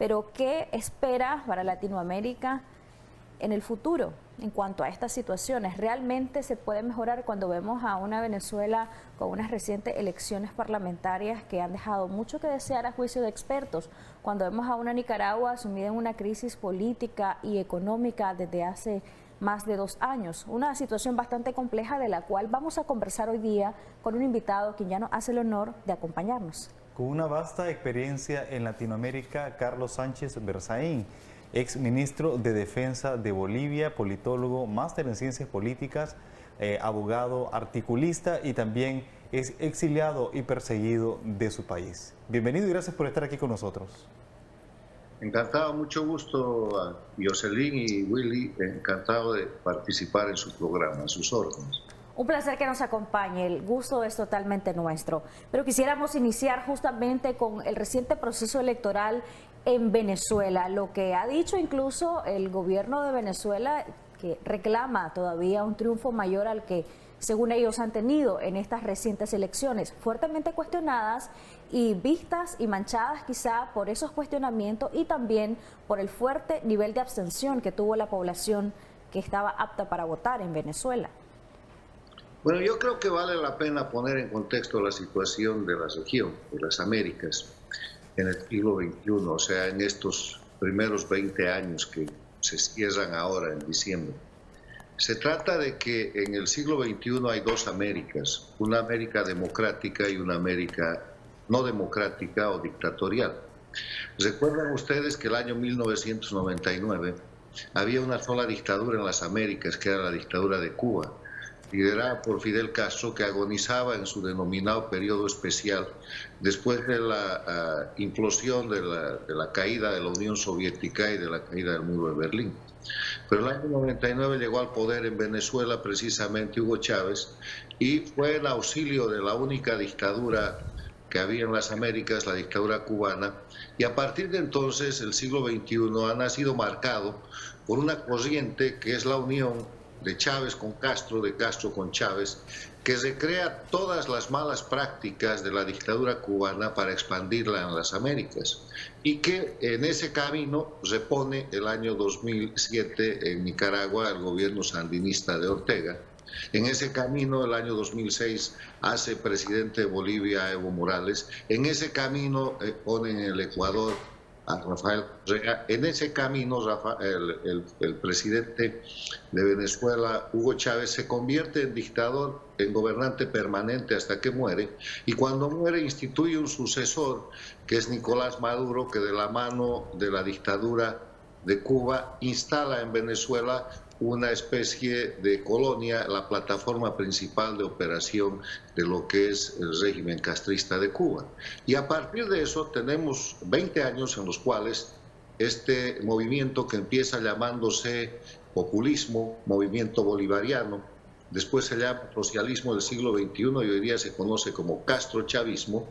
pero ¿qué espera para Latinoamérica en el futuro en cuanto a estas situaciones? ¿Realmente se puede mejorar cuando vemos a una Venezuela con unas recientes elecciones parlamentarias que han dejado mucho que desear a juicio de expertos? Cuando vemos a una Nicaragua sumida en una crisis política y económica desde hace más de 2 años, una situación bastante compleja de la cual vamos a conversar hoy día con un invitado quien ya nos hace el honor de acompañarnos. Con una vasta experiencia en Latinoamérica, Carlos Sánchez Berzaín, ex ministro de Defensa de Bolivia, politólogo, máster en Ciencias Políticas, abogado, articulista y también es exiliado y perseguido de su país. Bienvenido y gracias por estar aquí con nosotros. Encantado, mucho gusto a Jocelyn y Willy, encantado de participar en su programa, a sus órdenes. Un placer que nos acompañe, el gusto es totalmente nuestro. Pero quisiéramos iniciar justamente con el reciente proceso electoral en Venezuela, lo que ha dicho incluso el gobierno de Venezuela, que reclama todavía un triunfo mayor al que según ellos han tenido en estas recientes elecciones, fuertemente cuestionadas y vistas y manchadas quizá por esos cuestionamientos y también por el fuerte nivel de abstención que tuvo la población que estaba apta para votar en Venezuela. Bueno, yo creo que vale la pena poner en contexto la situación de la región, de las Américas, en el siglo XXI, o sea, en estos primeros 20 años que se cierran ahora en diciembre. Se trata de que en el siglo XXI hay 2 Américas, una América democrática y una América no democrática o dictatorial. ¿Recuerdan ustedes que el año 1999 había una sola dictadura en las Américas, que era la dictadura de Cuba, liderada por Fidel Castro, que agonizaba en su denominado periodo especial después de la implosión de la caída de la Unión Soviética y de la caída del muro de Berlín? Pero el año 99 llegó al poder en Venezuela precisamente Hugo Chávez y fue en auxilio de la única dictadura que había en las Américas, la dictadura cubana, y a partir de entonces el siglo XXI ha nacido marcado por una corriente que es la unión de Chávez con Castro, de Castro con Chávez, que recrea todas las malas prácticas de la dictadura cubana para expandirla en las Américas y que en ese camino repone el año 2007 en Nicaragua el gobierno sandinista de Ortega. En ese camino, el año 2006, hace presidente de Bolivia a Evo Morales. En ese camino pone en el Ecuador a Rafael Correa. En ese camino, el presidente de Venezuela, Hugo Chávez, se convierte en dictador, en gobernante permanente hasta que muere, y cuando muere instituye un sucesor, que es Nicolás Maduro, que de la mano de la dictadura de Cuba instala en Venezuela una especie de colonia, la plataforma principal de operación de lo que es el régimen castrista de Cuba. Y a partir de eso tenemos 20 años en los cuales este movimiento, que empieza llamándose populismo, movimiento bolivariano, después se llama socialismo del siglo XXI y hoy día se conoce como castrochavismo,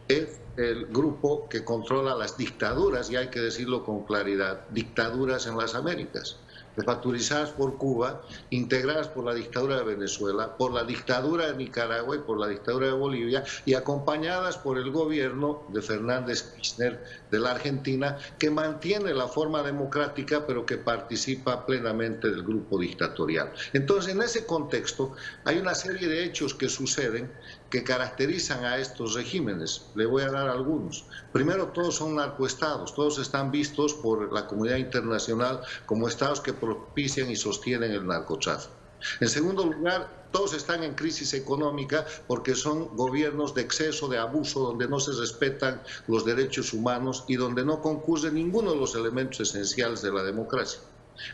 es el grupo que controla las dictaduras, y hay que decirlo con claridad, dictaduras en las Américas, refactorizadas por Cuba, integradas por la dictadura de Venezuela, por la dictadura de Nicaragua y por la dictadura de Bolivia, y acompañadas por el gobierno de Fernández Kirchner de la Argentina, que mantiene la forma democrática pero que participa plenamente del grupo dictatorial. Entonces, en ese contexto hay una serie de hechos que suceden que caracterizan a estos regímenes. Le voy a dar algunos. Primero, todos son narcoestados, todos están vistos por la comunidad internacional como estados que propician y sostienen el narcotráfico. En segundo lugar, todos están en crisis económica porque son gobiernos de exceso, de abuso, donde no se respetan los derechos humanos y donde no concurre ninguno de los elementos esenciales de la democracia.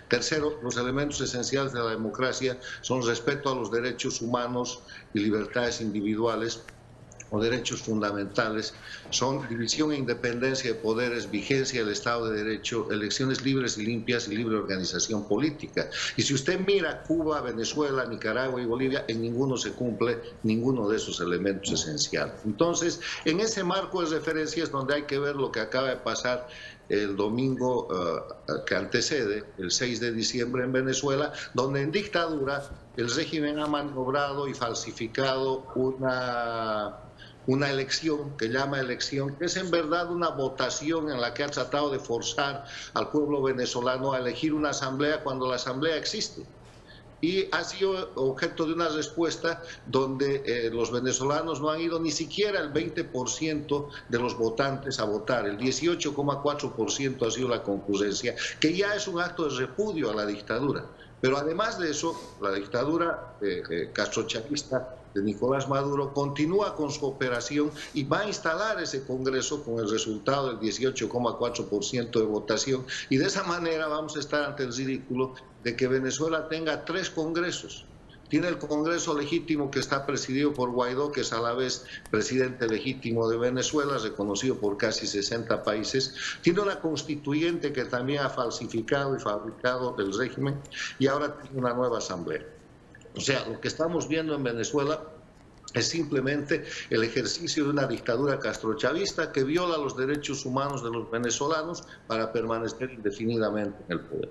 Tercero, los elementos esenciales de la democracia son respeto a los derechos humanos y libertades individuales o derechos fundamentales, son división e independencia de poderes, vigencia del Estado de Derecho, elecciones libres y limpias y libre organización política. Y si usted mira Cuba, Venezuela, Nicaragua y Bolivia, en ninguno se cumple ninguno de esos elementos esenciales. Entonces, en ese marco de referencia es donde hay que ver lo que acaba de pasar el domingo que antecede, el 6 de diciembre en Venezuela, donde en dictadura el régimen ha maniobrado y falsificado una elección, que llama elección, que es en verdad una votación en la que ha tratado de forzar al pueblo venezolano a elegir una asamblea cuando la asamblea existe. Y ha sido objeto de una respuesta donde los venezolanos no han ido ni siquiera el 20% de los votantes a votar. El 18,4% ha sido la concurrencia, que ya es un acto de repudio a la dictadura. Pero además de eso, la dictadura castrochavista de Nicolás Maduro continúa con su operación y va a instalar ese Congreso con el resultado del 18,4% de votación, y de esa manera vamos a estar ante el ridículo de que Venezuela tenga 3 congresos. Tiene el Congreso legítimo, que está presidido por Guaidó, que es a la vez presidente legítimo de Venezuela, reconocido por casi 60 países. Tiene una constituyente que también ha falsificado y fabricado el régimen, y ahora tiene una nueva asamblea. O sea, lo que estamos viendo en Venezuela es simplemente el ejercicio de una dictadura castrochavista que viola los derechos humanos de los venezolanos para permanecer indefinidamente en el poder.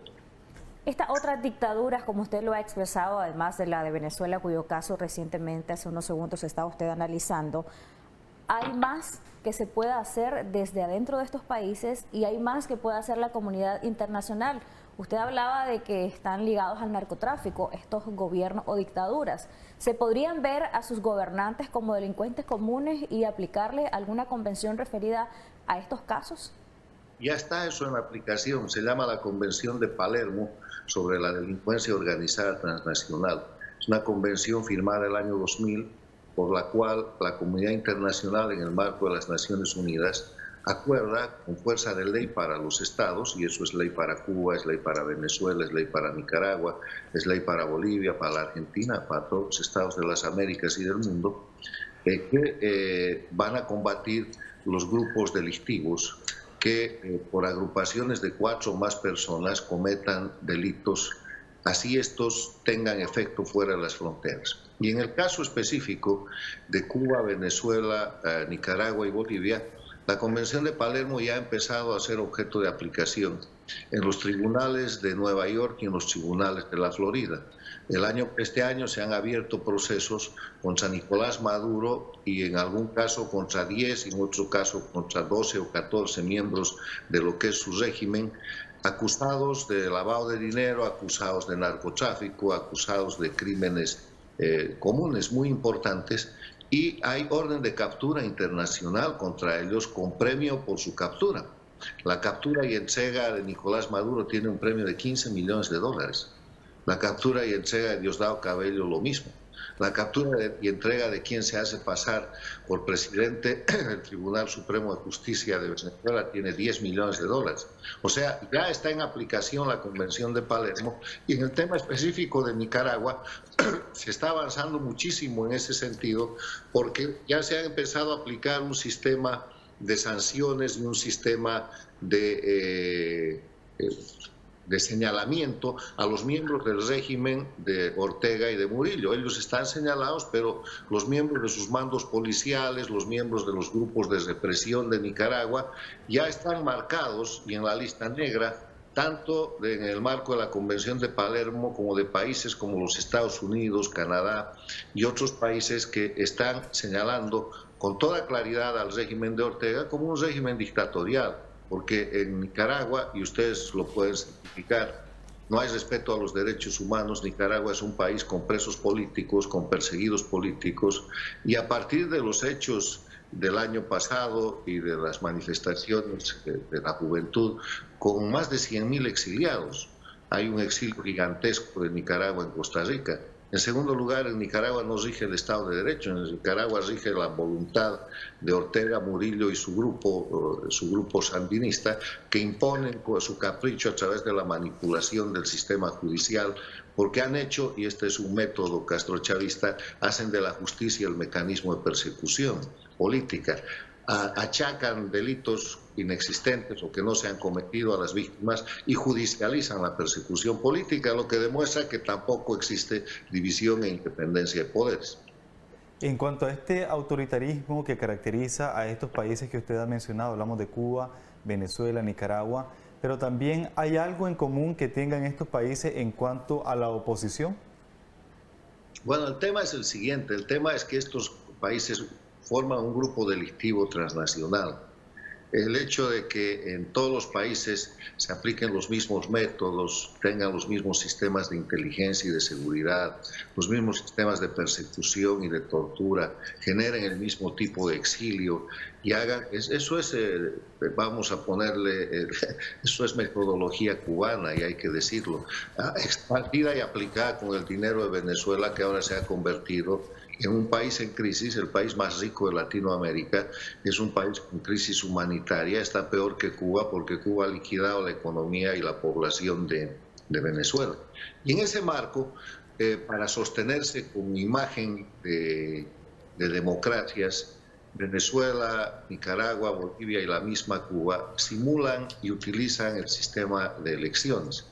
Estas otras dictaduras, como usted lo ha expresado, además de la de Venezuela, cuyo caso recientemente, hace unos segundos, estaba usted analizando, ¿hay más que se pueda hacer desde adentro de estos países y hay más que pueda hacer la comunidad internacional? Usted hablaba de que están ligados al narcotráfico, estos gobiernos o dictaduras. ¿Se podrían ver a sus gobernantes como delincuentes comunes y aplicarle alguna convención referida a estos casos? Ya está eso en aplicación, se llama la Convención de Palermo sobre la delincuencia organizada transnacional. Es una convención firmada el año 2000 por la cual la comunidad internacional, en el marco de las Naciones Unidas, acuerda con fuerza de ley para los estados, y eso es ley para Cuba, es ley para Venezuela, es ley para Nicaragua, es ley para Bolivia, para la Argentina, para todos los estados de las Américas y del mundo, que van a combatir los grupos delictivos que por agrupaciones de 4 o más personas cometan delitos, así estos tengan efecto fuera de las fronteras. Y en el caso específico de Cuba, Venezuela, Nicaragua y Bolivia, la Convención de Palermo ya ha empezado a ser objeto de aplicación en los tribunales de Nueva York y en los tribunales de la Florida. Este año se han abierto procesos contra Nicolás Maduro y en algún caso contra 10 y en otro caso contra 12 o 14 miembros de lo que es su régimen, acusados de lavado de dinero, acusados de narcotráfico, acusados de crímenes comunes muy importantes, y hay orden de captura internacional contra ellos con premio por su captura. La captura y entrega de Nicolás Maduro tiene un premio de $15 millones. La captura y entrega de Diosdado Cabello lo mismo. La captura y entrega de quien se hace pasar por presidente del Tribunal Supremo de Justicia de Venezuela tiene $10 millones. O sea, ya está en aplicación la Convención de Palermo, y en el tema específico de Nicaragua se está avanzando muchísimo en ese sentido, porque ya se ha empezado a aplicar un sistema de sanciones y un sistema de señalamiento a los miembros del régimen de Ortega y de Murillo. Ellos están señalados, pero los miembros de sus mandos policiales, los miembros de los grupos de represión de Nicaragua, ya están marcados y en la lista negra, tanto en el marco de la Convención de Palermo como de países como los Estados Unidos, Canadá y otros países que están señalando con toda claridad al régimen de Ortega como un régimen dictatorial. Porque en Nicaragua, y ustedes lo pueden certificar, no hay respeto a los derechos humanos. Nicaragua es un país con presos políticos, con perseguidos políticos, y a partir de los hechos del año pasado y de las manifestaciones de la juventud, con más de 100.000 exiliados, hay un exilio gigantesco de Nicaragua en Costa Rica. En segundo lugar, en Nicaragua no rige el Estado de Derecho, en Nicaragua rige la voluntad de Ortega, Murillo y su grupo sandinista, que imponen su capricho a través de la manipulación del sistema judicial, porque han hecho, y este es un método castrochavista, hacen de la justicia el mecanismo de persecución política. Achacan delitos inexistentes o que no se han cometido a las víctimas y judicializan la persecución política, lo que demuestra que tampoco existe división e independencia de poderes. En cuanto a este autoritarismo que caracteriza a estos países que usted ha mencionado, hablamos de Cuba, Venezuela, Nicaragua, pero también ¿hay algo en común que tengan estos países en cuanto a la oposición? Bueno, el tema es el siguiente, el tema es que estos países forman un grupo delictivo transnacional. El hecho de que en todos los países se apliquen los mismos métodos, tengan los mismos sistemas de inteligencia y de seguridad, los mismos sistemas de persecución y de tortura, generen el mismo tipo de exilio y hagan, eso es, vamos a ponerle, eso es metodología cubana y hay que decirlo, expandida y aplicada con el dinero de Venezuela, que ahora se ha convertido en un país en crisis. El país más rico de Latinoamérica, es un país con crisis humanitaria, está peor que Cuba porque Cuba ha liquidado la economía y la población de Venezuela. Y en ese marco, para sostenerse con imagen de democracias, Venezuela, Nicaragua, Bolivia y la misma Cuba simulan y utilizan el sistema de elecciones.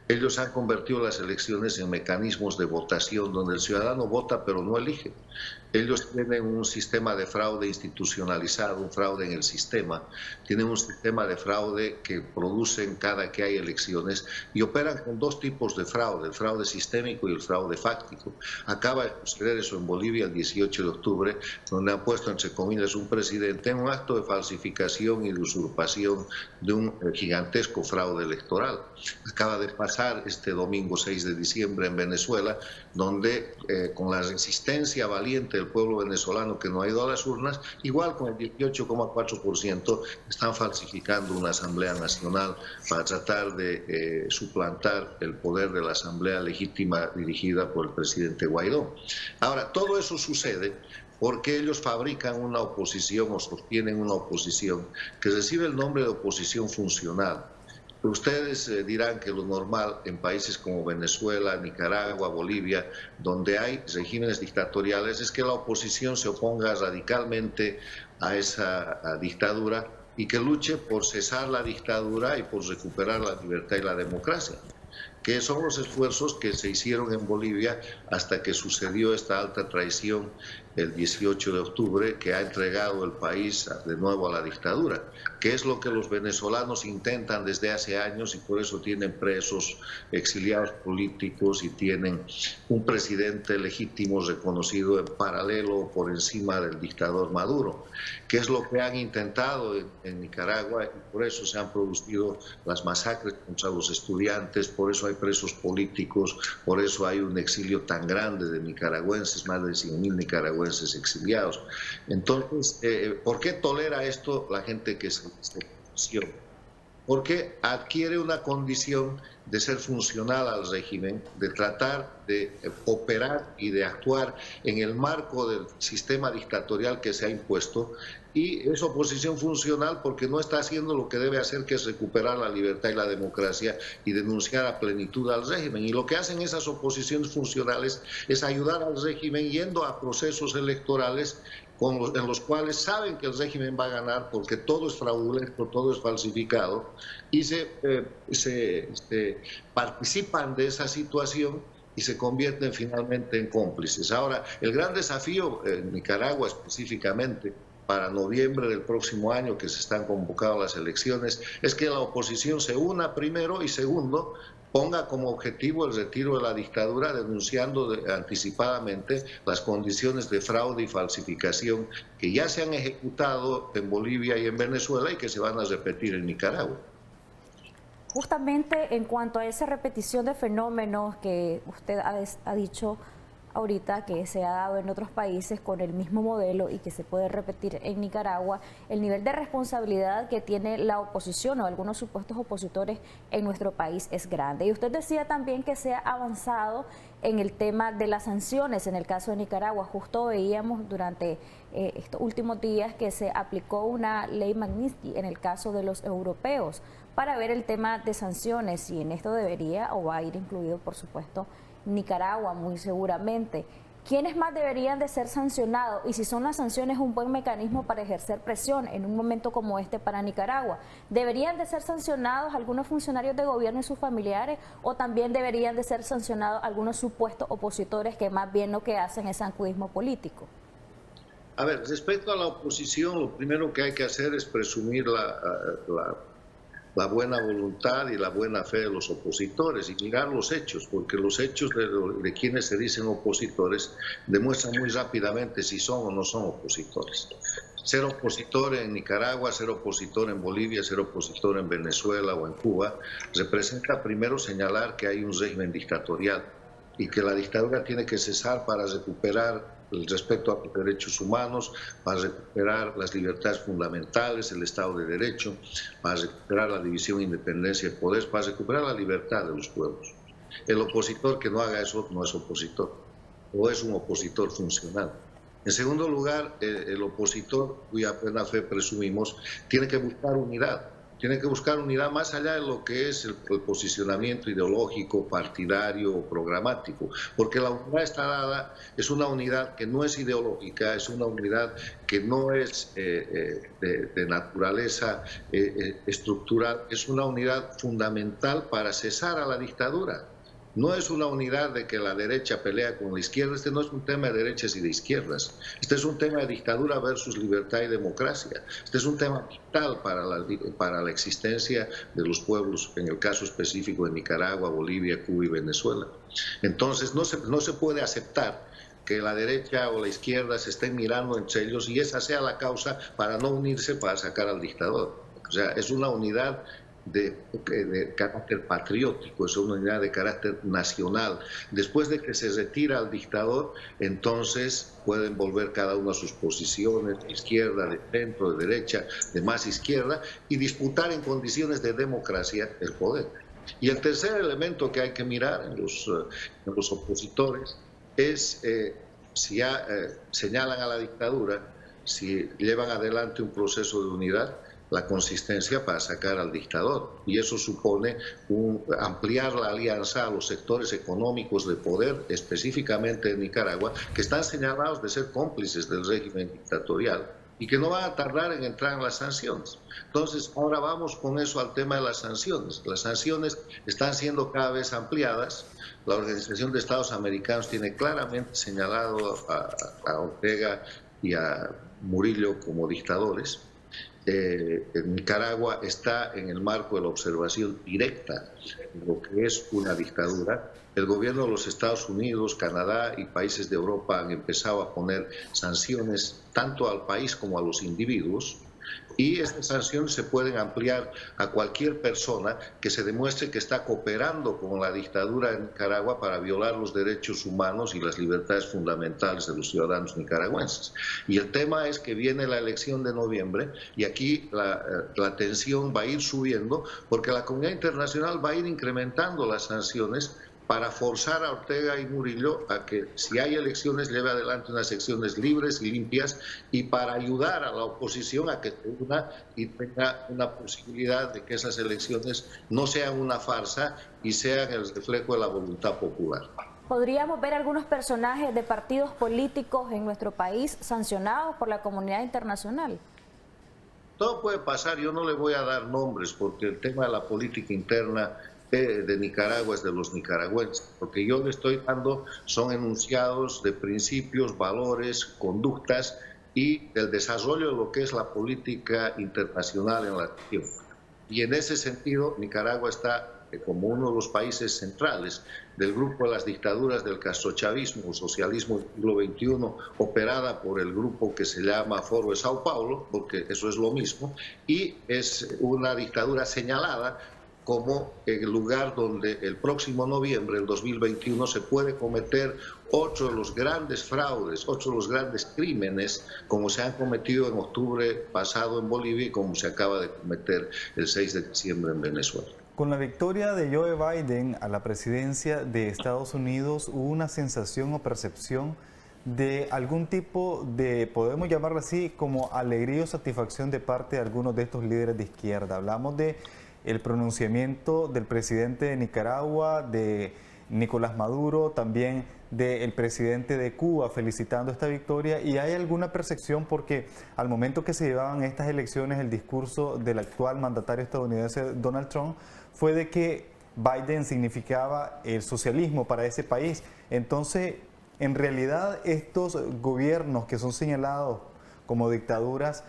Ellos han convertido las elecciones en mecanismos de votación donde el ciudadano vota pero no elige. Ellos tienen un sistema de fraude institucionalizado, un fraude en el sistema, tienen un sistema de fraude que producen cada que hay elecciones y operan con dos tipos de fraude, el fraude sistémico y el fraude fáctico. Acaba de suceder eso en Bolivia el 18 de octubre, donde han puesto entre comillas un presidente en un acto de falsificación y de usurpación de un gigantesco fraude electoral. Acaba de pasar este domingo 6 de diciembre en Venezuela, donde con la resistencia valiente del pueblo venezolano que no ha ido a las urnas, igual con el 18,4% están falsificando una Asamblea Nacional para tratar de suplantar el poder de la Asamblea legítima dirigida por el presidente Guaidó. Ahora, todo eso sucede porque ellos fabrican una oposición o sostienen una oposición que recibe el nombre de oposición funcional. Ustedes dirán que lo normal en países como Venezuela, Nicaragua, Bolivia, donde hay regímenes dictatoriales, es que la oposición se oponga radicalmente a esa dictadura y que luche por cesar la dictadura y por recuperar la libertad y la democracia, que son los esfuerzos que se hicieron en Bolivia hasta que sucedió esta alta traición el 18 de octubre, que ha entregado el país de nuevo a la dictadura, que es lo que los venezolanos intentan desde hace años y por eso tienen presos, exiliados políticos y tienen un presidente legítimo reconocido en paralelo por encima del dictador Maduro, que es lo que han intentado en Nicaragua y por eso se han producido las masacres contra los estudiantes, por eso hay presos políticos, por eso hay un exilio tan grande de nicaragüenses, más de 100.000 nicaragüenses exiliados. Entonces, ¿por qué tolera esto la gente que se oposición? Porque adquiere una condición de ser funcional al régimen, de tratar de operar y de actuar en el marco del sistema dictatorial que se ha impuesto, y es oposición funcional porque no está haciendo lo que debe hacer, que es recuperar la libertad y la democracia y denunciar a plenitud al régimen. Y lo que hacen esas oposiciones funcionales es ayudar al régimen yendo a procesos electorales en los cuales saben que el régimen va a ganar porque todo es fraudulento, todo es falsificado, y se participan de esa situación y se convierten finalmente en cómplices. Ahora, el gran desafío en Nicaragua específicamente para noviembre del próximo año, que se están convocando las elecciones, es que la oposición se una primero y segundo, ponga como objetivo el retiro de la dictadura, denunciando anticipadamente las condiciones de fraude y falsificación que ya se han ejecutado en Bolivia y en Venezuela y que se van a repetir en Nicaragua. Justamente en cuanto a esa repetición de fenómenos que usted ha dicho ahorita, que se ha dado en otros países con el mismo modelo y que se puede repetir en Nicaragua, el nivel de responsabilidad que tiene la oposición o algunos supuestos opositores en nuestro país es grande. Y usted decía también que se ha avanzado en el tema de las sanciones en el caso de Nicaragua. Justo veíamos durante estos últimos días que se aplicó una ley Magnitsky en el caso de los europeos para ver el tema de sanciones, y en esto debería o va a ir incluido, por supuesto, Nicaragua, muy seguramente. ¿Quiénes más deberían de ser sancionados? Y si son las sanciones un buen mecanismo para ejercer presión en un momento como este para Nicaragua, ¿deberían de ser sancionados algunos funcionarios de gobierno y sus familiares, o también deberían de ser sancionados algunos supuestos opositores que más bien lo que hacen es zancudismo político? A ver, respecto a la oposición, lo primero que hay que hacer es presumir la buena voluntad y la buena fe de los opositores y mirar los hechos, porque los hechos de quienes se dicen opositores demuestran muy rápidamente si son o no son opositores. Ser opositor en Nicaragua, ser opositor en Bolivia, ser opositor en Venezuela o en Cuba, representa primero señalar que hay un régimen dictatorial y que la dictadura tiene que cesar para recuperar el respeto a los derechos humanos, para recuperar las libertades fundamentales, el Estado de Derecho, para recuperar la división e independencia de poderes, para recuperar la libertad de los pueblos. El opositor que no haga eso no es opositor, o es un opositor funcional. En segundo lugar, el opositor, cuya buena fe presumimos, tiene que buscar unidad. Tiene que buscar unidad más allá de lo que es el posicionamiento ideológico, partidario o programático, porque la unidad está dada, es una unidad que no es ideológica, es una unidad que no es de naturaleza estructural, es una unidad fundamental para cesar a la dictadura. No es una unidad de que la derecha pelea con la izquierda, este no es un tema de derechas y de izquierdas, este es un tema de dictadura versus libertad y democracia, este es un tema vital para la existencia de los pueblos, en el caso específico de Nicaragua, Bolivia, Cuba y Venezuela. Entonces no se puede aceptar que la derecha o la izquierda se estén mirando entre ellos y esa sea la causa para no unirse para sacar al dictador. O sea, es una unidad de carácter patriótico, es una unidad de carácter nacional. Después de que se retira al dictador, entonces pueden volver cada uno a sus posiciones, de izquierda, de centro, de derecha, de más izquierda, y disputar en condiciones de democracia el poder. Y el tercer elemento que hay que mirar en los opositores es si señalan a la dictadura, si llevan adelante un proceso de unidad, la consistencia para sacar al dictador. Y eso supone ampliar la alianza a los sectores económicos de poder, específicamente en Nicaragua, que están señalados de ser cómplices del régimen dictatorial y que no van a tardar en entrar en las sanciones. Entonces, ahora vamos con eso al tema de las sanciones. Las sanciones están siendo cada vez ampliadas. La Organización de Estados Americanos tiene claramente señalado a Ortega y a Murillo como dictadores. Nicaragua está en el marco de la observación directa de lo que es una dictadura. El gobierno de los Estados Unidos, Canadá y países de Europa han empezado a poner sanciones tanto al país como a los individuos, y estas sanciones se pueden ampliar a cualquier persona que se demuestre que está cooperando con la dictadura de Nicaragua para violar los derechos humanos y las libertades fundamentales de los ciudadanos nicaragüenses. Y el tema es que viene la elección de noviembre y aquí la tensión va a ir subiendo porque la comunidad internacional va a ir incrementando las sanciones para forzar a Ortega y Murillo a que, si hay elecciones, lleve adelante unas elecciones libres y limpias, y para ayudar a la oposición a que se una y tenga una posibilidad de que esas elecciones no sean una farsa y sean el reflejo de la voluntad popular. ¿Podríamos ver algunos personajes de partidos políticos en nuestro país sancionados por la comunidad internacional? Todo puede pasar, yo no le voy a dar nombres porque el tema de la política interna de Nicaragua es de los nicaragüenses. Lo que yo le estoy dando son enunciados de principios, valores, conductas y del desarrollo de lo que es la política internacional en la región. Y en ese sentido, Nicaragua está como uno de los países centrales del grupo de las dictaduras del castrochavismo o socialismo del siglo XXI, operada por el grupo que se llama Foro de Sao Paulo, porque eso es lo mismo, y es una dictadura señalada como el lugar donde el próximo noviembre del 2021 se puede cometer otro de los grandes fraudes, otro de los grandes crímenes, como se han cometido en octubre pasado en Bolivia y como se acaba de cometer el 6 de diciembre en Venezuela. Con la victoria de Joe Biden a la presidencia de Estados Unidos, ¿hubo una sensación o percepción de algún tipo de, podemos llamarlo así, como alegría o satisfacción de parte de algunos de estos líderes de izquierda? Hablamos de el pronunciamiento del presidente de Nicaragua, de Nicolás Maduro, también del presidente de Cuba felicitando esta victoria, y hay alguna percepción porque al momento que se llevaban estas elecciones el discurso del actual mandatario estadounidense Donald Trump fue de que Biden significaba el socialismo para ese país. Entonces, en realidad estos gobiernos que son señalados como dictaduras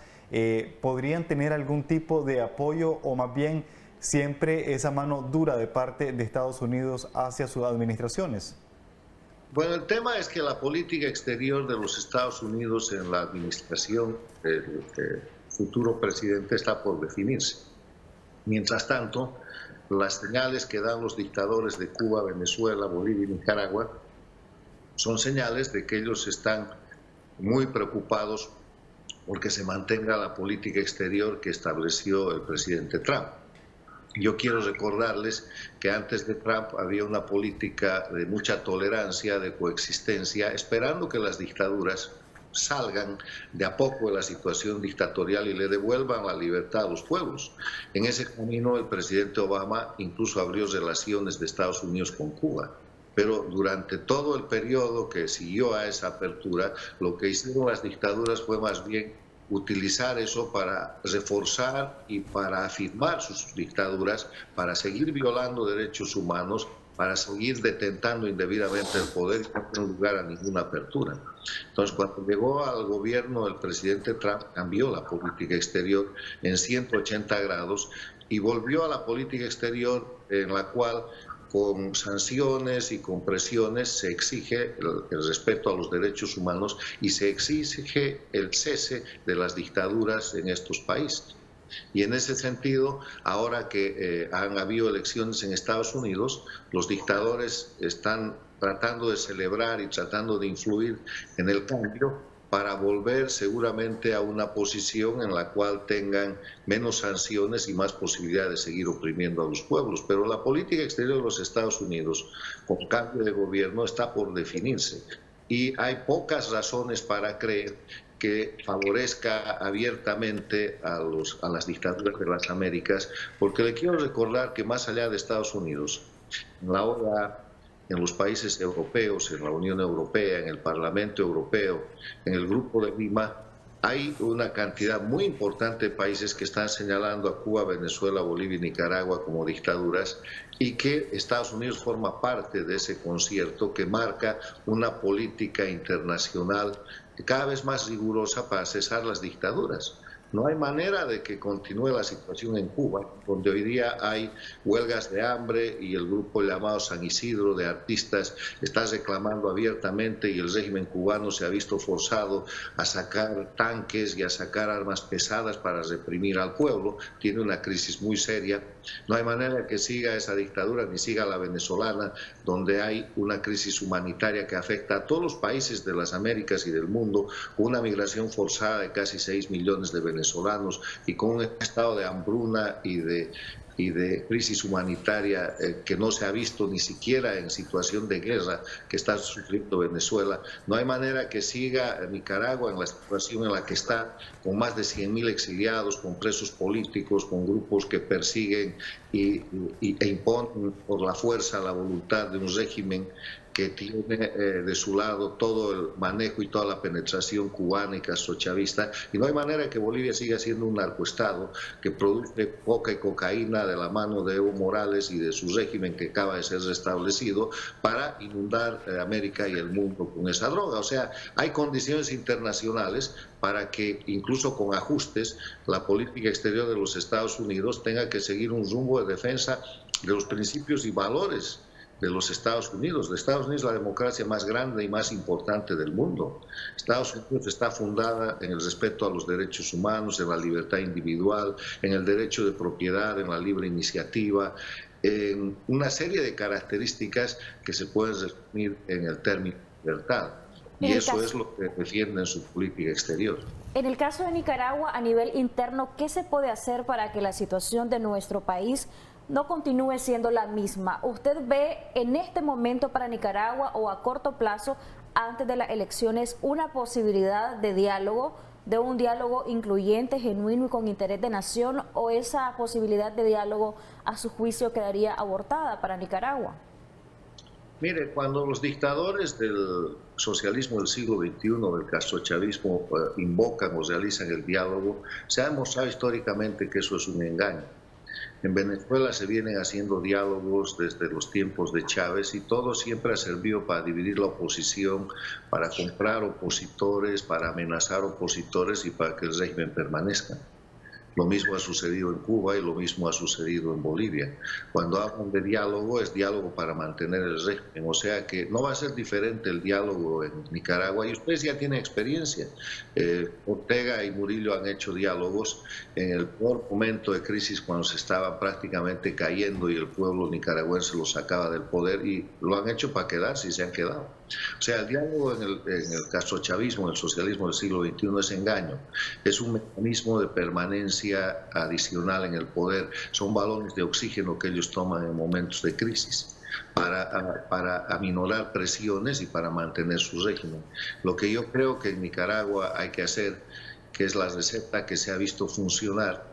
podrían tener algún tipo de apoyo o más bien siempre esa mano dura de parte de Estados Unidos hacia sus administraciones? Bueno, el tema es que la política exterior de los Estados Unidos en la administración del futuro presidente está por definirse. Mientras tanto, las señales que dan los dictadores de Cuba, Venezuela, Bolivia y Nicaragua son señales de que ellos están muy preocupados porque se mantenga la política exterior que estableció el presidente Trump. Yo quiero recordarles que antes de Trump había una política de mucha tolerancia, de coexistencia, esperando que las dictaduras salgan de a poco de la situación dictatorial y le devuelvan la libertad a los pueblos. En ese camino el presidente Obama incluso abrió relaciones de Estados Unidos con Cuba. Pero durante todo el periodo que siguió a esa apertura, lo que hicieron las dictaduras fue más bien utilizar eso para reforzar y para afirmar sus dictaduras, para seguir violando derechos humanos, para seguir detentando indebidamente el poder y no lugar a ninguna apertura. Entonces, cuando llegó al gobierno el presidente Trump, cambió la política exterior en 180 grados y volvió a la política exterior en la cual con sanciones y con presiones se exige el respeto a los derechos humanos y se exige el cese de las dictaduras en estos países. Y en ese sentido, ahora que han habido elecciones en Estados Unidos, los dictadores están tratando de celebrar y tratando de influir en el cambio para volver seguramente a una posición en la cual tengan menos sanciones y más posibilidad de seguir oprimiendo a los pueblos. Pero la política exterior de los Estados Unidos, con cambio de gobierno, está por definirse. Y hay pocas razones para creer que favorezca abiertamente a las dictaduras de las Américas, porque le quiero recordar que más allá de Estados Unidos, en los países europeos, en la Unión Europea, en el Parlamento Europeo, en el Grupo de Lima, hay una cantidad muy importante de países que están señalando a Cuba, Venezuela, Bolivia y Nicaragua como dictaduras y que Estados Unidos forma parte de ese concierto que marca una política internacional cada vez más rigurosa para cesar las dictaduras. No hay manera de que continúe la situación en Cuba, donde hoy día hay huelgas de hambre y el grupo llamado San Isidro de artistas está reclamando abiertamente y el régimen cubano se ha visto forzado a sacar tanques y a sacar armas pesadas para reprimir al pueblo. Tiene una crisis muy seria. No hay manera que siga esa dictadura ni siga la venezolana, donde hay una crisis humanitaria que afecta a todos los países de las Américas y del mundo, con una migración forzada de casi 6 millones de venezolanos y con un estado de hambruna y de crisis humanitaria que no se ha visto ni siquiera en situación de guerra que está sufriendo Venezuela. No hay manera que siga Nicaragua en la situación en la que está, con más de 100.000 exiliados, con presos políticos, con grupos que persiguen e imponen por la fuerza la voluntad de un régimen que tiene de su lado todo el manejo y toda la penetración cubana y castrochavista, y no hay manera que Bolivia siga siendo un narcoestado que produce coca y cocaína de la mano de Evo Morales y de su régimen que acaba de ser restablecido para inundar América y el mundo con esa droga. O sea, hay condiciones internacionales para que, incluso con ajustes, la política exterior de los Estados Unidos tenga que seguir un rumbo de defensa de los principios y valores de los Estados Unidos. De Estados Unidos, la democracia más grande y más importante del mundo. Estados Unidos está fundada en el respeto a los derechos humanos, en la libertad individual, en el derecho de propiedad, en la libre iniciativa, en una serie de características que se pueden resumir en el término libertad. Y eso es lo que defiende en su política exterior. En el caso de Nicaragua, a nivel interno, ¿qué se puede hacer para que la situación de nuestro país no continúe siendo la misma? ¿Usted ve en este momento para Nicaragua o a corto plazo, antes de las elecciones, una posibilidad de diálogo, de un diálogo incluyente, genuino y con interés de nación, o esa posibilidad de diálogo, a su juicio, quedaría abortada para Nicaragua? Mire, cuando los dictadores del socialismo del siglo XXI, del castrochavismo, invocan o realizan el diálogo, se ha demostrado históricamente que eso es un engaño. En Venezuela se vienen haciendo diálogos desde los tiempos de Chávez y todo siempre ha servido para dividir la oposición, para comprar opositores, para amenazar opositores y para que el régimen permanezca. Lo mismo ha sucedido en Cuba y lo mismo ha sucedido en Bolivia. Cuando hablan de diálogo, es diálogo para mantener el régimen. O sea que no va a ser diferente el diálogo en Nicaragua. Y ustedes ya tienen experiencia. Ortega y Murillo han hecho diálogos en el peor momento de crisis, cuando se estaba prácticamente cayendo y el pueblo nicaragüense lo sacaba del poder, y lo han hecho para quedarse y se han quedado. O sea, el diálogo en el castrochavismo, en el socialismo del siglo XXI, es engaño. Es un mecanismo de permanencia adicional en el poder. Son balones de oxígeno que ellos toman en momentos de crisis para aminorar presiones y para mantener su régimen. Lo que yo creo que en Nicaragua hay que hacer, que es la receta que se ha visto funcionar,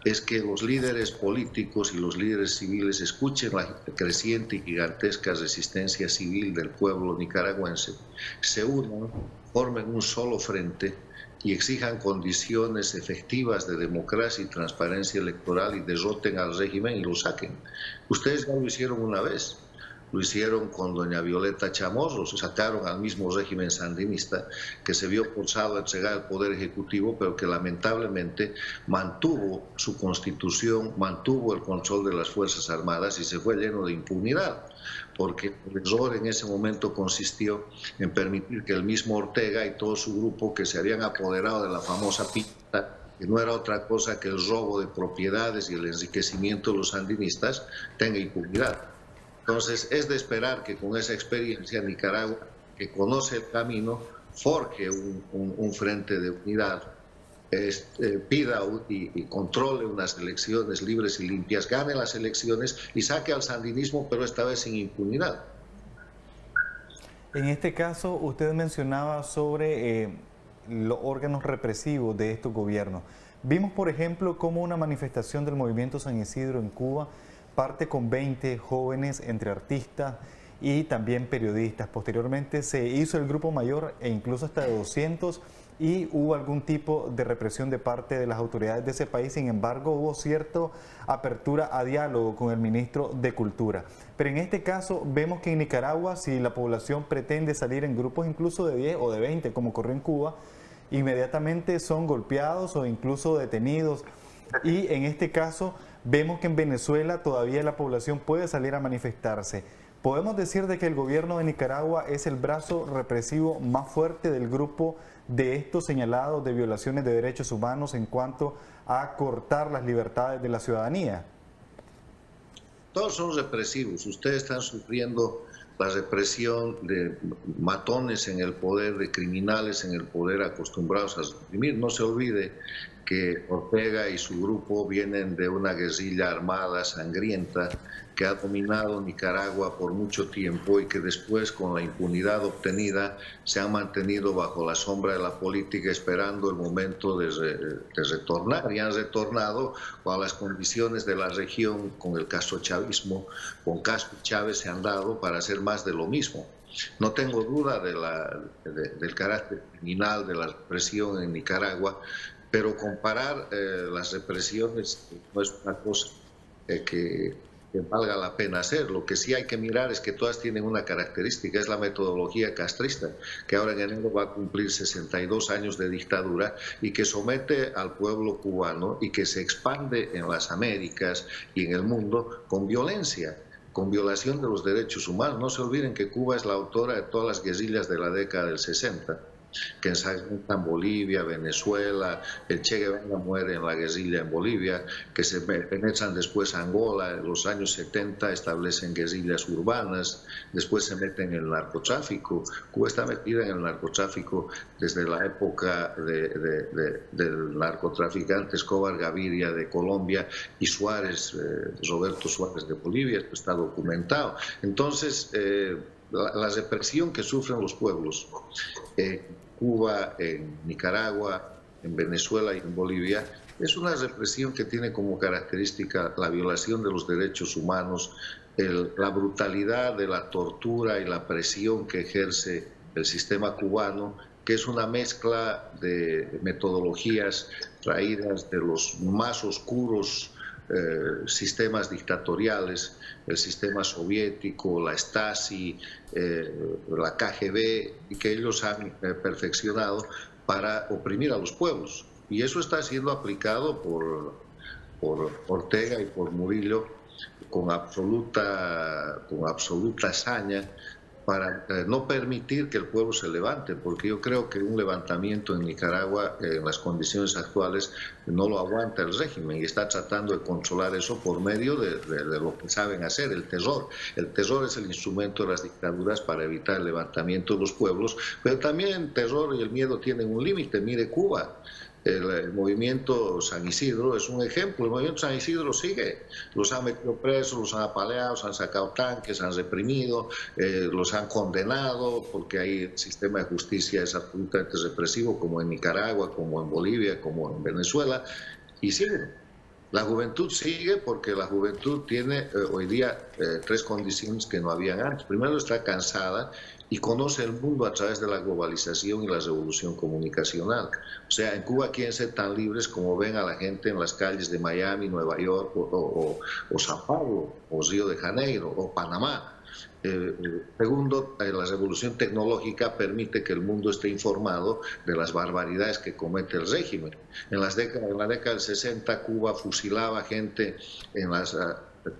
es que los líderes políticos y los líderes civiles escuchen la creciente y gigantesca resistencia civil del pueblo nicaragüense, se unan, formen un solo frente y exijan condiciones efectivas de democracia y transparencia electoral, y derroten al régimen y lo saquen. Ustedes ya lo hicieron una vez. Lo hicieron con doña Violeta Chamorro, sacaron al mismo régimen sandinista, que se vio forzado a entregar el poder ejecutivo, pero que lamentablemente mantuvo su constitución, mantuvo el control de las Fuerzas Armadas y se fue lleno de impunidad, porque el error en ese momento consistió en permitir que el mismo Ortega y todo su grupo, que se habían apoderado de la famosa pinta, que no era otra cosa que el robo de propiedades y el enriquecimiento de los sandinistas, tenga impunidad. Entonces, es de esperar que con esa experiencia Nicaragua, que conoce el camino, forje un frente de unidad, pida y controle unas elecciones libres y limpias, gane las elecciones y saque al sandinismo, pero esta vez sin impunidad. En este caso, usted mencionaba sobre los órganos represivos de estos gobiernos. Vimos, por ejemplo, cómo una manifestación del movimiento San Isidro en Cuba parte con 20 jóvenes, entre artistas y también periodistas. Posteriormente se hizo el grupo mayor e incluso hasta de 200, y hubo algún tipo de represión de parte de las autoridades de ese país. Sin embargo, hubo cierta apertura a diálogo con el ministro de Cultura. Pero en este caso vemos que en Nicaragua, si la población pretende salir en grupos incluso de 10 o de 20, como ocurrió en Cuba, inmediatamente son golpeados o incluso detenidos. Y en este caso vemos que en Venezuela todavía la población puede salir a manifestarse. ¿Podemos decir de que el gobierno de Nicaragua es el brazo represivo más fuerte del grupo de estos señalados de violaciones de derechos humanos en cuanto a cortar las libertades de la ciudadanía? Todos son represivos. Ustedes están sufriendo la represión de matones en el poder, de criminales en el poder acostumbrados a reprimir. No se olvide que Ortega y su grupo vienen de una guerrilla armada, sangrienta, que ha dominado Nicaragua por mucho tiempo y que después, con la impunidad obtenida, se han mantenido bajo la sombra de la política, esperando el momento de retornar. Y han retornado cuando las condiciones de la región, con el castrochavismo, con Castro y Chávez, se han dado para hacer más de lo mismo. No tengo duda del carácter criminal de la represión en Nicaragua, pero comparar las represiones no es una cosa que valga la pena hacer. Lo que sí hay que mirar es que todas tienen una característica, es la metodología castrista, que ahora en enero va a cumplir 62 años de dictadura y que somete al pueblo cubano y que se expande en las Américas y en el mundo con violencia, con violación de los derechos humanos. No se olviden que Cuba es la autora de todas las guerrillas de la década del 60, que ensangrentan Bolivia, Venezuela, el Che Guevara muere en la guerrilla en Bolivia, que se penetran después a Angola, en los años 70 establecen guerrillas urbanas, después se meten en el narcotráfico. Cuba está metida en el narcotráfico desde la época del narcotraficante Escobar Gaviria de Colombia y Suárez, Roberto Suárez de Bolivia. Esto está documentado. Entonces, la represión que sufren los pueblos en Cuba, en Nicaragua, en Venezuela y en Bolivia es una represión que tiene como característica la violación de los derechos humanos, la brutalidad de la tortura y la presión que ejerce el sistema cubano, que es una mezcla de metodologías traídas de los más oscuros sistemas dictatoriales, el sistema soviético, la Stasi, la KGB, y que ellos han perfeccionado para oprimir a los pueblos. Y eso está siendo aplicado por Ortega y por Murillo con absoluta hazaña para no permitir que el pueblo se levante, porque yo creo que un levantamiento en Nicaragua en las condiciones actuales no lo aguanta el régimen y está tratando de controlar eso por medio de lo que saben hacer, el terror. El terror es el instrumento de las dictaduras para evitar el levantamiento de los pueblos, pero también el terror y el miedo tienen un límite. Mire Cuba. El movimiento San Isidro es un ejemplo. El movimiento San Isidro sigue. Los han metido presos, los han apaleado, han sacado tanques, han reprimido, los han condenado, porque ahí el sistema de justicia es absolutamente represivo, como en Nicaragua, como en Bolivia, como en Venezuela, y siguen. La juventud sigue porque la juventud tiene hoy día tres condiciones que no habían antes. Primero, está cansada y conoce el mundo a través de la globalización y la revolución comunicacional. O sea, en Cuba quieren ser tan libres como ven a la gente en las calles de Miami, Nueva York o Sao Paulo, o Río de Janeiro, o Panamá. Segundo, la revolución tecnológica permite que el mundo esté informado de las barbaridades que comete el régimen. En la década del 60, Cuba fusilaba gente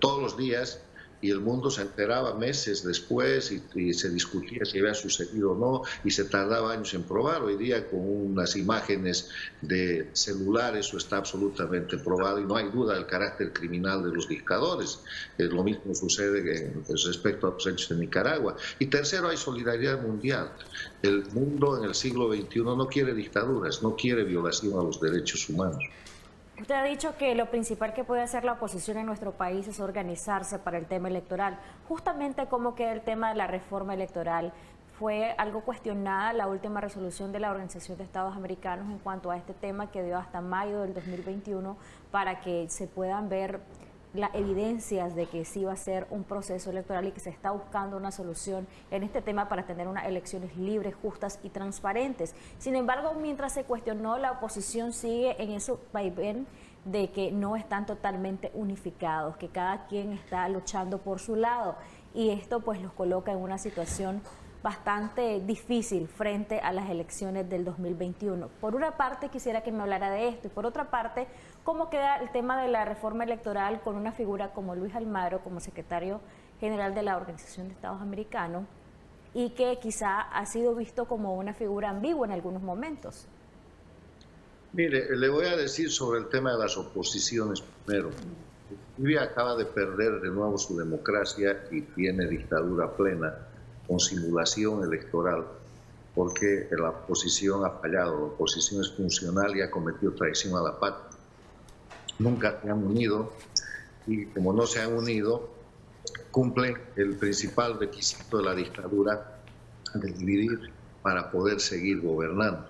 todos los días, y el mundo se enteraba meses después y se discutía si había sucedido o no, y se tardaba años en probar. Hoy día, con unas imágenes de celular, eso está absolutamente probado y no hay duda del carácter criminal de los dictadores. Lo mismo sucede respecto a los hechos de Nicaragua. Y tercero, hay solidaridad mundial. El mundo en el siglo XXI no quiere dictaduras, no quiere violación a los derechos humanos. Usted ha dicho que lo principal que puede hacer la oposición en nuestro país es organizarse para el tema electoral. Justamente, ¿cómo queda el tema de la reforma electoral? Fue algo cuestionada la última resolución de la Organización de Estados Americanos en cuanto a este tema, que dio hasta mayo del 2021 para que se puedan ver las evidencias de que sí va a ser un proceso electoral y que se está buscando una solución en este tema para tener unas elecciones libres, justas y transparentes. Sin embargo, mientras se cuestionó, la oposición sigue en ese vaivén de que no están totalmente unificados, que cada quien está luchando por su lado, y esto pues los coloca en una situación bastante difícil frente a las elecciones del 2021. Por una parte, quisiera que me hablara de esto, y por otra parte, ¿cómo queda el tema de la reforma electoral con una figura como Luis Almagro, como secretario general de la Organización de Estados Americanos, y que quizá ha sido visto como una figura ambigua en algunos momentos? Mire, le voy a decir sobre el tema de las oposiciones primero. Bolivia acaba de perder de nuevo su democracia y tiene dictadura plena, con simulación electoral, porque la oposición ha fallado. La oposición es funcional y ha cometido traición a la patria. Nunca se han unido, y como no se han unido, cumplen el principal requisito de la dictadura, de dividir para poder seguir gobernando.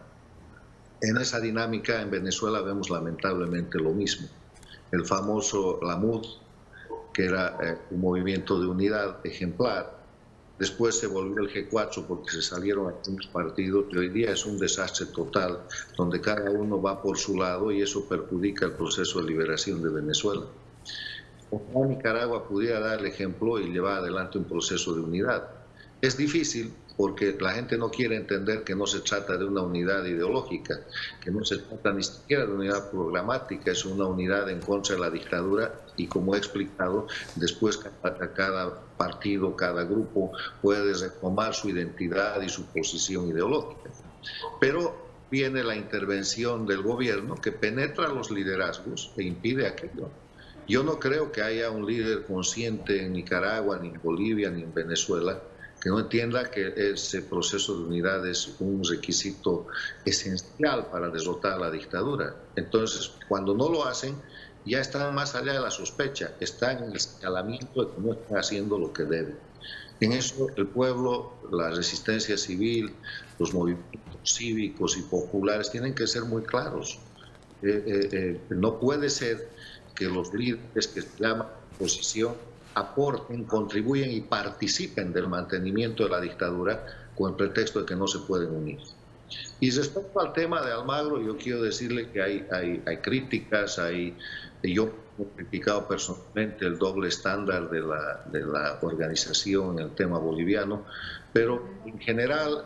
En esa dinámica en Venezuela vemos lamentablemente lo mismo. El famoso LAMUD, que era un movimiento de unidad ejemplar, después se volvió el G4 porque se salieron algunos partidos, y hoy día es un desastre total, donde cada uno va por su lado, y eso perjudica el proceso de liberación de Venezuela. Ojalá Nicaragua pudiera dar el ejemplo y llevar adelante un proceso de unidad. Es difícil porque la gente no quiere entender que no se trata de una unidad ideológica, que no se trata ni siquiera de unidad programática, es una unidad en contra de la dictadura, y como he explicado, después cada partido, cada grupo puede retomar su identidad y su posición ideológica. Pero viene la intervención del gobierno, que penetra los liderazgos e impide aquello. Yo no creo que haya un líder consciente en Nicaragua, ni en Bolivia, ni en Venezuela, que no entienda que ese proceso de unidad es un requisito esencial para derrotar a la dictadura. Entonces, cuando no lo hacen, ya están más allá de la sospecha, están en el señalamiento de que no están haciendo lo que deben. En eso, el pueblo, la resistencia civil, los movimientos cívicos y populares tienen que ser muy claros. No puede ser que los líderes que se llaman oposición aporten, contribuyen y participen del mantenimiento de la dictadura con el pretexto de que no se pueden unir. Y respecto al tema de Almagro, yo quiero decirle que hay críticas, yo he criticado personalmente el doble estándar de la organización en el tema boliviano, pero en general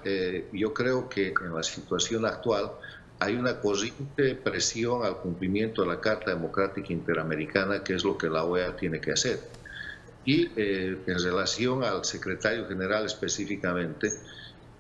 yo creo que en la situación actual hay una corriente presión al cumplimiento de la Carta Democrática Interamericana, que es lo que la OEA tiene que hacer. Y en relación al secretario general específicamente,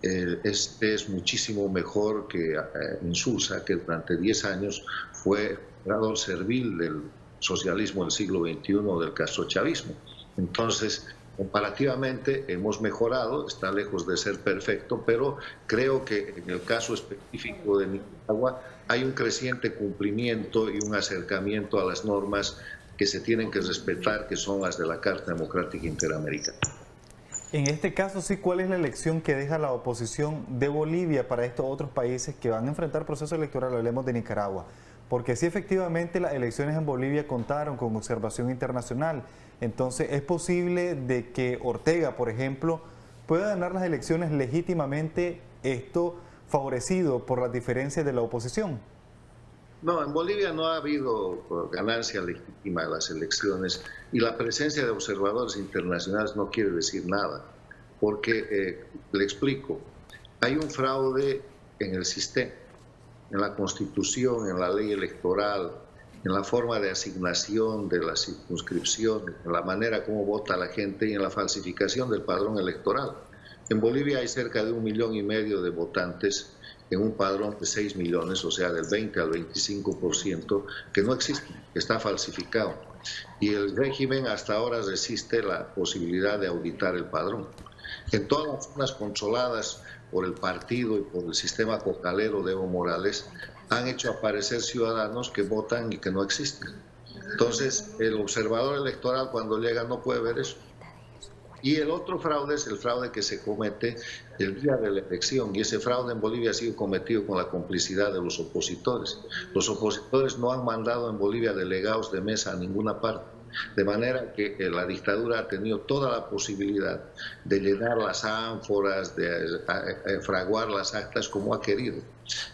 este es muchísimo mejor que Insulza, que durante 10 años fue operador servil del socialismo del siglo XXI, del castrochavismo. Entonces, comparativamente hemos mejorado, está lejos de ser perfecto, pero creo que en el caso específico de Nicaragua hay un creciente cumplimiento y un acercamiento a las normas que se tienen que respetar, que son las de la Carta Democrática Interamericana. En este caso, sí, ¿cuál es la elección que deja la oposición de Bolivia para estos otros países que van a enfrentar proceso electoral? Hablemos de Nicaragua. Porque sí, efectivamente, las elecciones en Bolivia contaron con observación internacional. Entonces, ¿es posible de que Ortega, por ejemplo, pueda ganar las elecciones legítimamente, esto favorecido por las diferencias de la oposición? No, en Bolivia no ha habido ganancia legítima de las elecciones y la presencia de observadores internacionales no quiere decir nada, porque, le explico, hay un fraude en el sistema, en la Constitución, en la ley electoral, en la forma de asignación de las circunscripciones, en la manera como vota la gente y en la falsificación del padrón electoral. En Bolivia hay cerca de 1,5 millones de votantes en un padrón de 6 millones, o sea, del 20 al 25%, que no existe, que está falsificado. Y el régimen hasta ahora resiste la posibilidad de auditar el padrón. En todas las zonas controladas por el partido y por el sistema cocalero de Evo Morales, han hecho aparecer ciudadanos que votan y que no existen. Entonces, el observador electoral cuando llega no puede ver eso. Y el otro fraude es el fraude que se comete el día de la elección, y ese fraude en Bolivia ha sido cometido con la complicidad de los opositores. Los opositores no han mandado en Bolivia delegados de mesa a ninguna parte, de manera que la dictadura ha tenido toda la posibilidad de llenar las ánforas, de fraguar las actas como ha querido,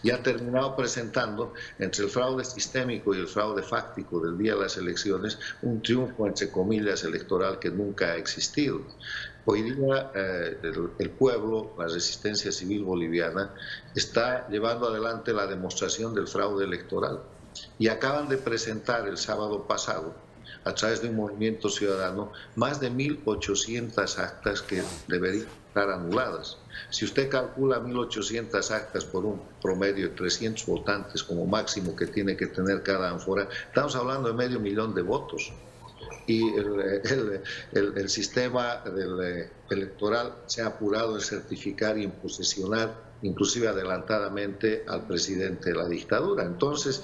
y ha terminado presentando, entre el fraude sistémico y el fraude fáctico del día de las elecciones, un triunfo, entre comillas, electoral que nunca ha existido. Hoy día el pueblo, la resistencia civil boliviana, está llevando adelante la demostración del fraude electoral, y acaban de presentar el sábado pasado, a través de un movimiento ciudadano, más de 1.800 actas que deberían estar anuladas. Si usted calcula 1.800 actas por un promedio de 300 votantes como máximo que tiene que tener cada ánfora, estamos hablando de 500.000 de votos. Y el sistema electoral se ha apurado en certificar y en posesionar, inclusive adelantadamente, al presidente de la dictadura. Entonces,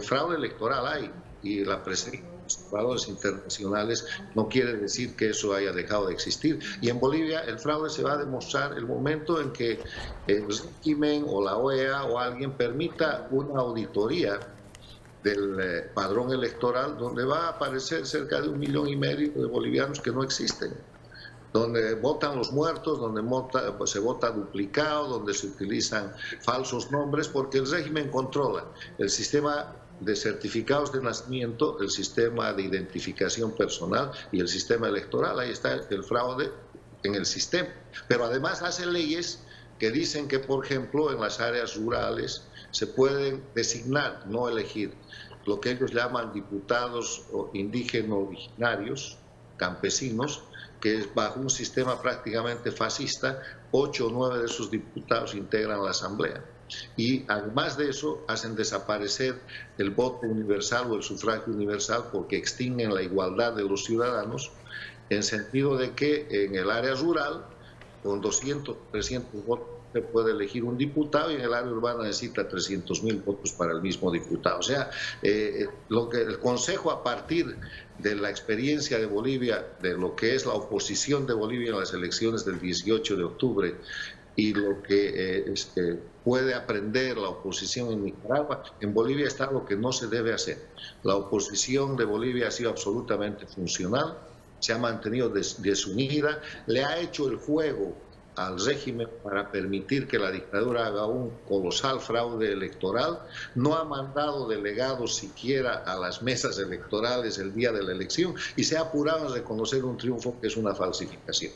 fraude electoral hay, y la presencia de observadores internacionales no quiere decir que eso haya dejado de existir. Y en Bolivia el fraude se va a demostrar el momento en que el régimen o la OEA o alguien permita una auditoría del padrón electoral, donde va a aparecer cerca de 1,5 millones de bolivianos que no existen, donde votan los muertos, donde se vota duplicado, donde se utilizan falsos nombres, porque el régimen controla el sistema de certificados de nacimiento, el sistema de identificación personal y el sistema electoral. Ahí está el fraude en el sistema. Pero además hace leyes que dicen que, por ejemplo, en las áreas rurales se pueden designar, no elegir, lo que ellos llaman diputados indígenas originarios, campesinos, que es bajo un sistema prácticamente fascista, 8 o 9 de esos diputados integran la asamblea. Y además de eso hacen desaparecer el voto universal o el sufragio universal, porque extinguen la igualdad de los ciudadanos, en sentido de que en el área rural con 200, 300 votos se puede elegir un diputado, y en el área urbana necesita 300.000 votos para el mismo diputado. O sea, lo que el Consejo, a partir de la experiencia de Bolivia, de lo que es la oposición de Bolivia en las elecciones del 18 de octubre, y lo que puede aprender la oposición en Nicaragua, en Bolivia está lo que no se debe hacer. La oposición de Bolivia ha sido absolutamente funcional, se ha mantenido desunida, le ha hecho el juego al régimen para permitir que la dictadura haga un colosal fraude electoral, no ha mandado delegados siquiera a las mesas electorales el día de la elección, y se ha apurado a reconocer un triunfo que es una falsificación.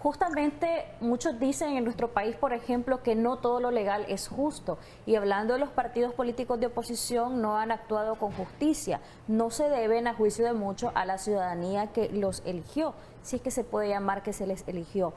justamente muchos dicen en nuestro país, por ejemplo, que no todo lo legal es justo. Y hablando de los partidos políticos de oposición, no han actuado con justicia. No se deben, a juicio de muchos, a la ciudadanía que los eligió, si es que se puede llamar que se les eligió.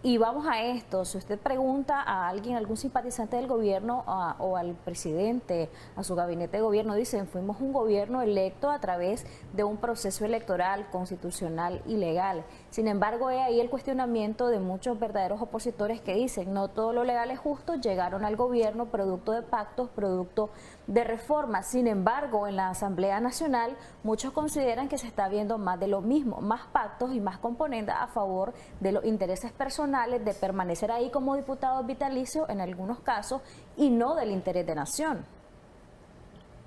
Y vamos a esto, si usted pregunta a alguien, algún simpatizante del gobierno o al presidente, a su gabinete de gobierno, dicen, fuimos un gobierno electo a través de un proceso electoral constitucional y legal. Sin embargo, he ahí el cuestionamiento de muchos verdaderos opositores que dicen, no todo lo legal es justo, llegaron al gobierno producto de pactos, producto de reformas. Sin embargo, en la Asamblea Nacional, muchos consideran que se está viendo más de lo mismo, más pactos y más componentes a favor de los intereses personales, de permanecer ahí como diputados vitalicios en algunos casos y no del interés de nación.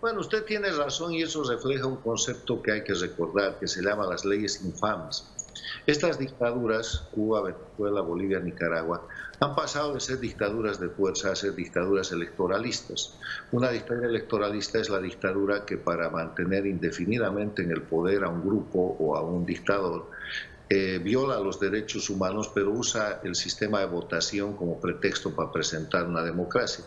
Bueno, usted tiene razón y eso refleja un concepto que hay que recordar, que se llama las leyes infames. Estas dictaduras, Cuba, Venezuela, Bolivia, Nicaragua, han pasado de ser dictaduras de fuerza a ser dictaduras electoralistas. Una dictadura electoralista es la dictadura que para mantener indefinidamente en el poder a un grupo o a un dictador, viola los derechos humanos, pero usa el sistema de votación como pretexto para presentar una democracia.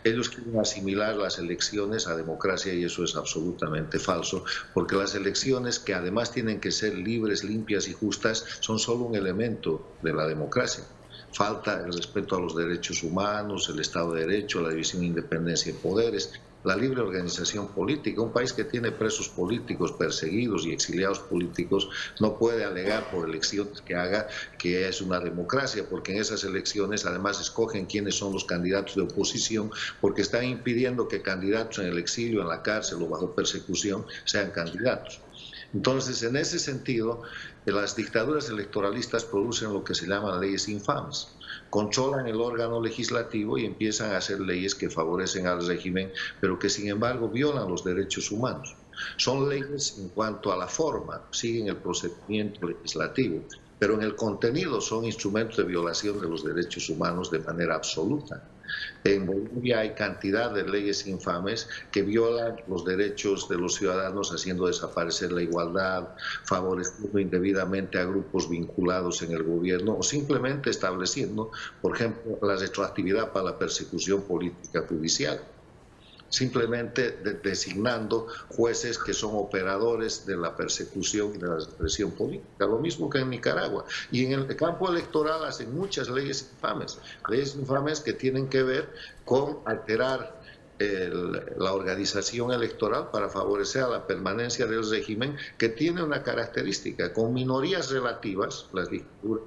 Ellos quieren asimilar las elecciones a democracia y eso es absolutamente falso, porque las elecciones, que además tienen que ser libres, limpias y justas, son solo un elemento de la democracia. Falta el respeto a los derechos humanos, el Estado de Derecho, la división de independencia de poderes, la libre organización política. Un país que tiene presos políticos, perseguidos y exiliados políticos no puede alegar por elecciones que haga que es una democracia, porque en esas elecciones además escogen quiénes son los candidatos de oposición, porque están impidiendo que candidatos en el exilio, en la cárcel o bajo persecución sean candidatos. Entonces, en ese sentido, las dictaduras electoralistas producen lo que se llaman leyes infames. Controlan el órgano legislativo y empiezan a hacer leyes que favorecen al régimen, pero que sin embargo violan los derechos humanos. Son leyes en cuanto a la forma, siguen el procedimiento legislativo, pero en el contenido son instrumentos de violación de los derechos humanos de manera absoluta. En Bolivia hay cantidad de leyes infames que violan los derechos de los ciudadanos, haciendo desaparecer la igualdad, favoreciendo indebidamente a grupos vinculados en el gobierno o simplemente estableciendo, por ejemplo, la retroactividad para la persecución política judicial. Simplemente designando jueces que son operadores de la persecución y de la represión política, lo mismo que en Nicaragua. Y en el campo electoral hacen muchas leyes infames que tienen que ver con alterar la organización electoral para favorecer a la permanencia del régimen, que tiene una característica: con minorías relativas, las dictaduras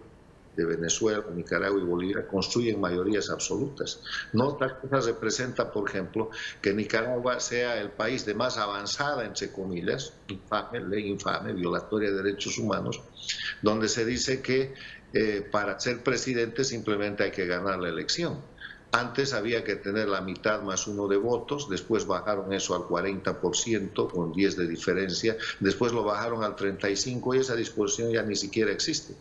de Venezuela, Nicaragua y Bolivia construyen mayorías absolutas. No otra cosa representa, por ejemplo, que Nicaragua sea el país de más avanzada, entre comillas, ley infame, violatoria de derechos humanos, donde se dice que para ser presidente simplemente hay que ganar la elección. Antes había que tener la mitad más uno de votos, después bajaron eso al 40% con 10 de diferencia, después lo bajaron al 35% y esa disposición ya ni siquiera existe.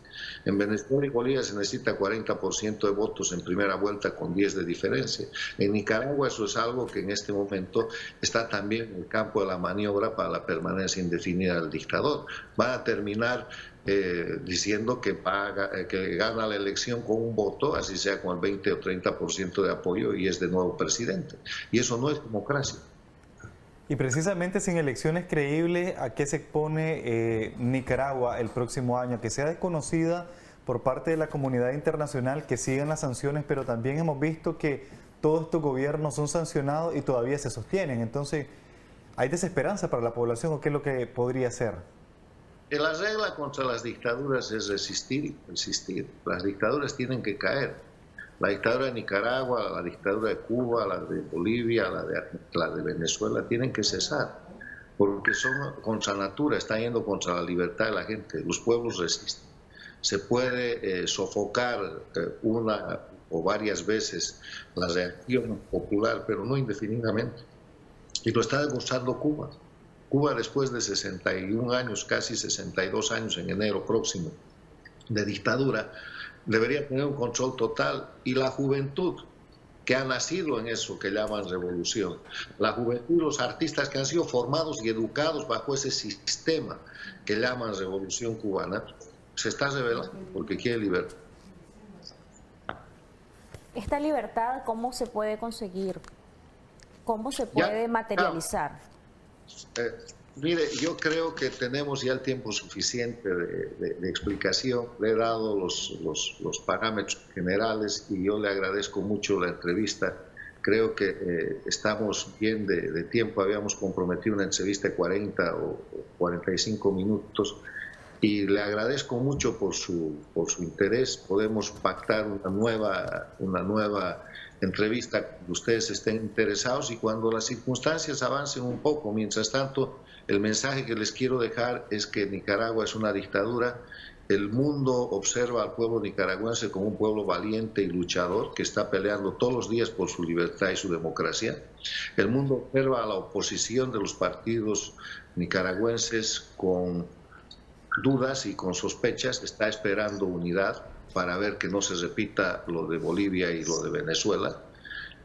En Venezuela y Bolivia se necesita 40% de votos en primera vuelta con 10 de diferencia. En Nicaragua eso es algo que en este momento está también en el campo de la maniobra para la permanencia indefinida del dictador. Van a terminar diciendo que gana la elección con un voto, así sea con el 20 o 30% de apoyo, y es de nuevo presidente. Y eso no es democracia. Y precisamente sin elecciones creíbles, ¿a qué se expone Nicaragua el próximo año? Que sea desconocida por parte de la comunidad internacional, que sigan las sanciones, pero también hemos visto que todos estos gobiernos son sancionados y todavía se sostienen. Entonces, ¿hay desesperanza para la población o qué es lo que podría ser? La regla contra las dictaduras es resistir y persistir. Las dictaduras tienen que caer. La dictadura de Nicaragua, la dictadura de Cuba, la de Bolivia, la de Venezuela tienen que cesar, porque son contra natura, están yendo contra la libertad de la gente. Los pueblos resisten. Se puede sofocar una o varias veces la reacción popular, pero no indefinidamente. Y lo está demostrando Cuba. Cuba, después de 61 años, casi 62 años en enero próximo, de dictadura, debería tener un control total. Y la juventud que ha nacido en eso que llaman revolución, la juventud, los artistas que han sido formados y educados bajo ese sistema que llaman revolución cubana, se está rebelando porque quiere libertad. Esta libertad, ¿cómo se puede conseguir? ¿Cómo se puede materializar? Mire, yo creo que tenemos ya el tiempo suficiente de explicación. Le he dado los parámetros generales y yo le agradezco mucho la entrevista. Creo que estamos bien de tiempo. Habíamos comprometido una entrevista de 40 o 45 minutos y le agradezco mucho por su interés. Podemos pactar una nueva entrevista cuando ustedes estén interesados y cuando las circunstancias avancen un poco. Mientras tanto, el mensaje que les quiero dejar es que Nicaragua es una dictadura. El mundo observa al pueblo nicaragüense como un pueblo valiente y luchador que está peleando todos los días por su libertad y su democracia. El mundo observa a la oposición de los partidos nicaragüenses con dudas y con sospechas, está esperando unidad para ver que no se repita lo de Bolivia y lo de Venezuela.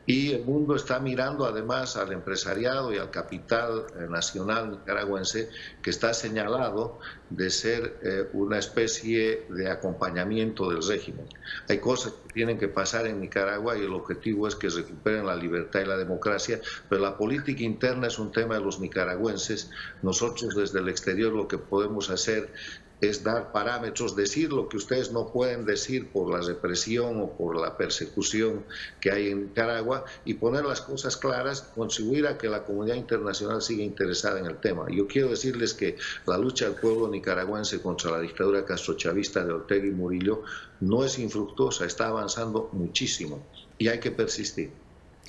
Y el mundo está mirando además al empresariado y al capital nacional nicaragüense que está señalado de ser una especie de acompañamiento del régimen. Hay cosas que tienen que pasar en Nicaragua y el objetivo es que recuperen la libertad y la democracia, pero la política interna es un tema de los nicaragüenses. Nosotros desde el exterior lo que podemos hacer es dar parámetros, decir lo que ustedes no pueden decir por la represión o por la persecución que hay en Nicaragua y poner las cosas claras, contribuir a que la comunidad internacional siga interesada en el tema. Yo quiero decirles que la lucha del pueblo nicaragüense contra la dictadura castrochavista de Ortega y Murillo no es infructuosa, está avanzando muchísimo y hay que persistir.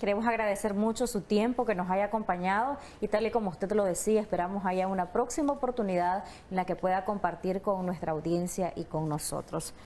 Queremos agradecer mucho su tiempo que nos haya acompañado y tal y como usted lo decía, esperamos haya una próxima oportunidad en la que pueda compartir con nuestra audiencia y con nosotros.